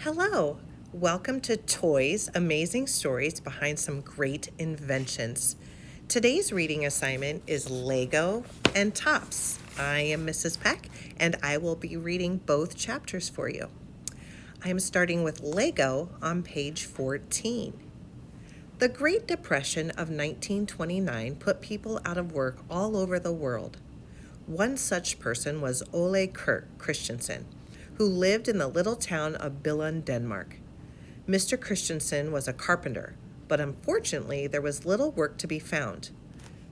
Hello, welcome to Toys Amazing Stories Behind Some Great Inventions. Today's reading assignment is Lego and Tops. I am Mrs. Peck and I will be reading both chapters for you. I am starting with Lego on page 14. The Great Depression of 1929 put people out of work all over the world. One such person was Ole Kirk Christensen, who lived in the little town of Billund, Denmark. Mr. Christensen was a carpenter, but unfortunately there was little work to be found.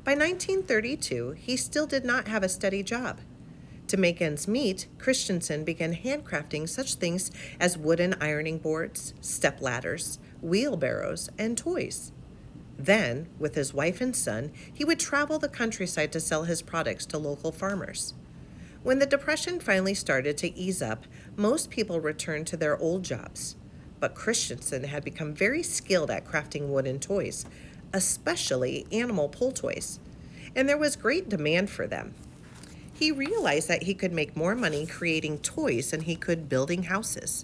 By 1932, he still did not have a steady job. To make ends meet, Christensen began handcrafting such things as wooden ironing boards, step ladders, wheelbarrows, and toys. Then, with his wife and son, he would travel the countryside to sell his products to local farmers. When the Depression finally started to ease up, most people returned to their old jobs. But Christensen had become very skilled at crafting wooden toys, especially animal pull toys, and there was great demand for them. He realized that he could make more money creating toys than he could building houses.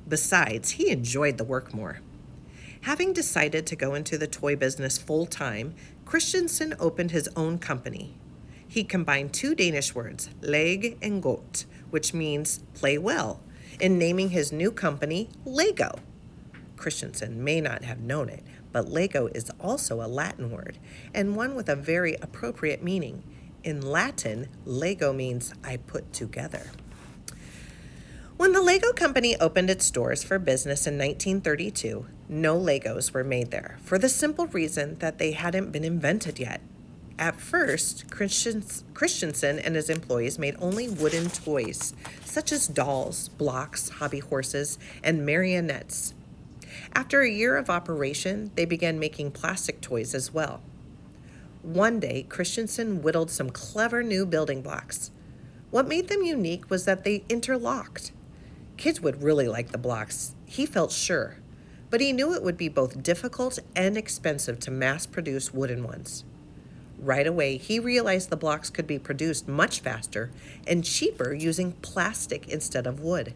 Besides, he enjoyed the work more. Having decided to go into the toy business full time, Christensen opened his own company. He combined two Danish words, leg and godt, which means play well, in naming his new company Lego. Christensen may not have known it, but Lego is also a Latin word, and one with a very appropriate meaning. In Latin, Lego means I put together. When the Lego Company opened its doors for business in 1932, no Legos were made there, for the simple reason that they hadn't been invented yet. At first, Christensen and his employees made only wooden toys, such as dolls, blocks, hobby horses, and marionettes. After a year of operation, they began making plastic toys as well. One day, Christensen whittled some clever new building blocks. What made them unique was that they interlocked. Kids would really like the blocks, he felt sure, but he knew it would be both difficult and expensive to mass-produce wooden ones. Right away, he realized the blocks could be produced much faster and cheaper using plastic instead of wood.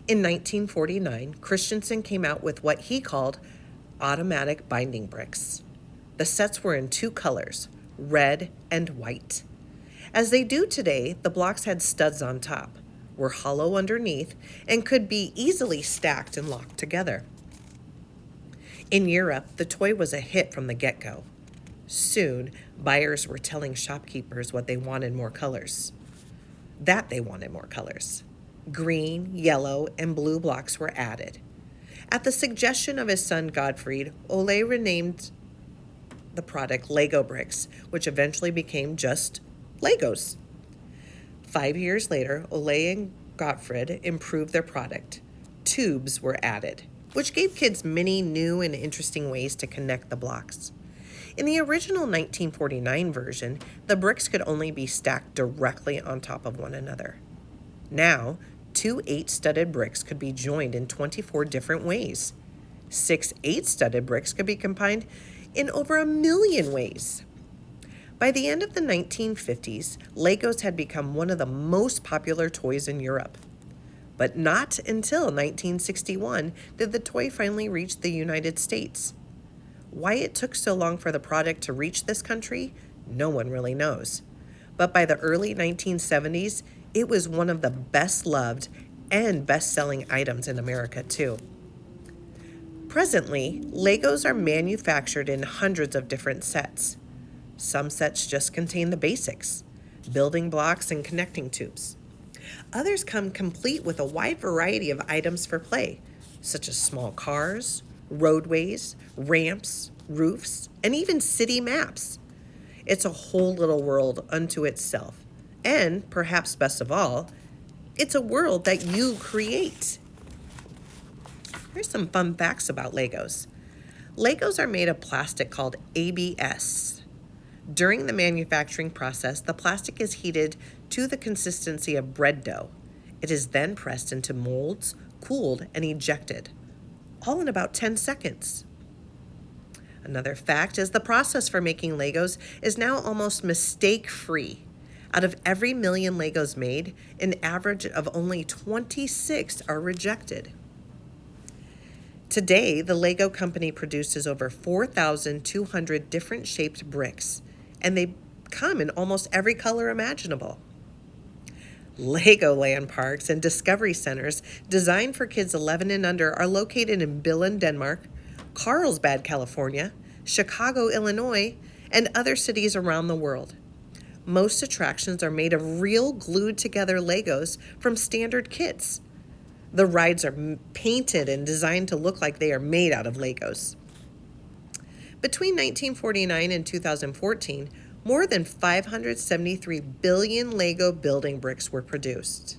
In 1949, Christensen came out with what he called automatic binding bricks. The sets were in two colors, red and white. As they do today, the blocks had studs on top, were hollow underneath, and could be easily stacked and locked together. In Europe, the toy was a hit from the get-go. Soon, buyers were telling shopkeepers they wanted more colors. Green, yellow, and blue blocks were added. At the suggestion of his son Gottfried, Ole renamed the product Lego Bricks, which eventually became just Legos. 5 years later, Ole and Gottfried improved their product. Tubes were added, which gave kids many new and interesting ways to connect the blocks. In the original 1949 version, the bricks could only be stacked directly on top of one another. Now, 2 8-studded bricks could be joined in 24 different ways. 6 8-studded bricks could be combined in over 1 million ways. By the end of the 1950s, Legos had become one of the most popular toys in Europe. But not until 1961 did the toy finally reach the United States. Why it took so long for the product to reach this country, no one really knows. But by the early 1970s, it was one of the best-loved and best-selling items in America, too. Presently, Legos are manufactured in hundreds of different sets. Some sets just contain the basics, building blocks and connecting tubes. Others come complete with a wide variety of items for play, such as small cars, roadways, ramps, roofs, and even city maps. It's a whole little world unto itself. And, perhaps best of all, it's a world that you create. Here's some fun facts about Legos. Legos are made of plastic called ABS. During the manufacturing process, the plastic is heated to the consistency of bread dough. It is then pressed into molds, cooled, and ejected, all in about 10 seconds. Another fact is the process for making Legos is now almost mistake-free. Out of every million Legos made, an average of only 26 are rejected. Today, the Lego company produces over 4,200 different shaped bricks, and they come in almost every color imaginable. Legoland parks and discovery centers designed for kids 11 and under are located in Billund, Denmark, Carlsbad, California, Chicago, Illinois, and other cities around the world. Most attractions are made of real glued together Legos from standard kits. The rides are painted and designed to look like they are made out of Legos. Between 1949 and 2014, more than 573 billion Lego building bricks were produced.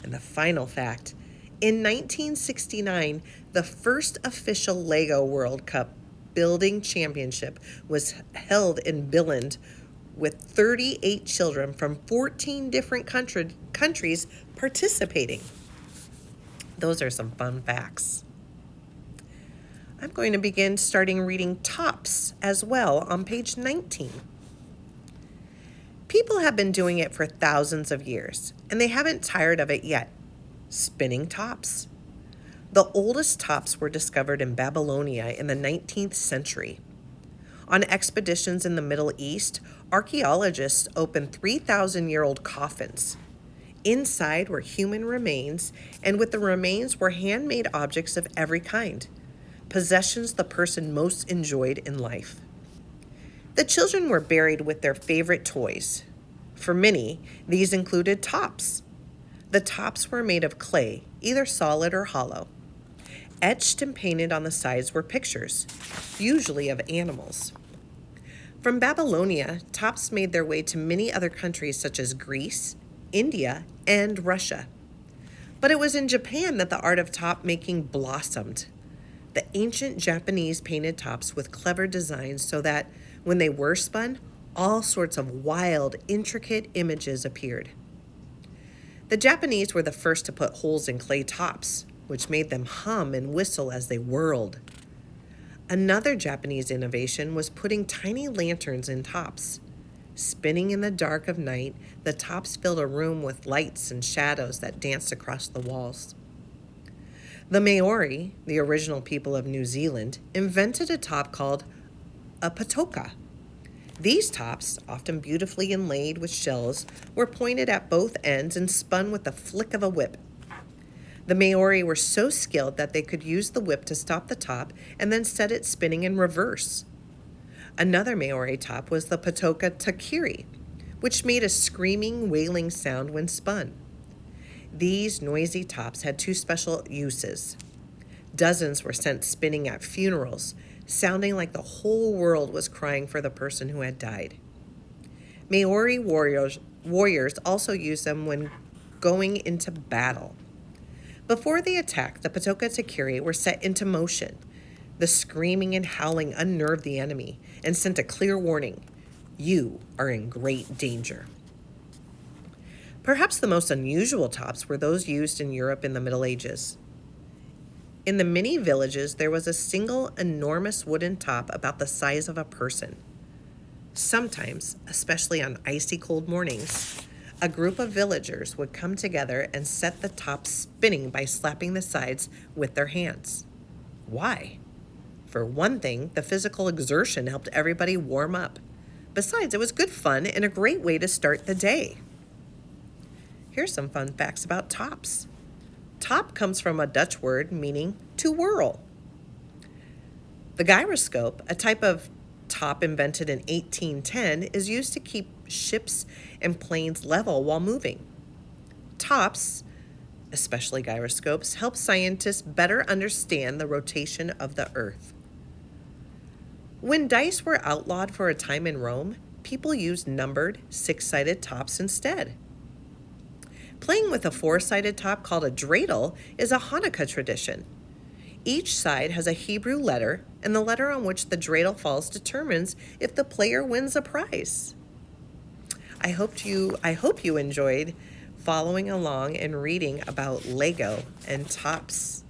And the final fact, in 1969, the first official Lego World Cup building championship was held in Billund with 38 children from 14 different countries participating. Those are some fun facts. I'm going to begin starting reading Tops as well on page 19. People have been doing it for thousands of years, and they haven't tired of it yet. Spinning tops. The oldest tops were discovered in Babylonia in the 19th century. On expeditions in the Middle East, archaeologists opened 3,000-year-old coffins. Inside were human remains, and with the remains were handmade objects of every kind, possessions the person most enjoyed in life. The children were buried with their favorite toys. For many, these included tops. The tops were made of clay, either solid or hollow. Etched and painted on the sides were pictures, usually of animals. From Babylonia, tops made their way to many other countries such as Greece, India, and Russia. But it was in Japan that the art of top making blossomed. The ancient Japanese painted tops with clever designs so that, when they were spun, all sorts of wild, intricate images appeared. The Japanese were the first to put holes in clay tops, which made them hum and whistle as they whirled. Another Japanese innovation was putting tiny lanterns in tops. Spinning in the dark of night, the tops filled a room with lights and shadows that danced across the walls. The Maori, the original people of New Zealand, invented a top called a patoka. These tops, often beautifully inlaid with shells, were pointed at both ends and spun with the flick of a whip. The Maori were so skilled that they could use the whip to stop the top and then set it spinning in reverse. Another Maori top was the patoka takiri, which made a screaming, wailing sound when spun. These noisy tops had two special uses. Dozens were sent spinning at funerals, sounding like the whole world was crying for the person who had died. Maori warriors also used them when going into battle. Before they attacked, the patoka takiri were set into motion. The screaming and howling unnerved the enemy and sent a clear warning: you are in great danger. Perhaps the most unusual tops were those used in Europe in the Middle Ages. In the many villages, there was a single enormous wooden top about the size of a person. Sometimes, especially on icy cold mornings, a group of villagers would come together and set the top spinning by slapping the sides with their hands. Why? For one thing, the physical exertion helped everybody warm up. Besides, it was good fun and a great way to start the day. Here's some fun facts about tops. Top comes from a Dutch word meaning to whirl. The gyroscope, a type of top invented in 1810, is used to keep ships and planes level while moving. Tops, especially gyroscopes, help scientists better understand the rotation of the Earth. When dice were outlawed for a time in Rome, people used numbered, six-sided tops instead. Playing with a four-sided top called a dreidel is a Hanukkah tradition. Each side has a Hebrew letter, and the letter on which the dreidel falls determines if the player wins a prize. I hope you enjoyed following along and reading about Lego and tops.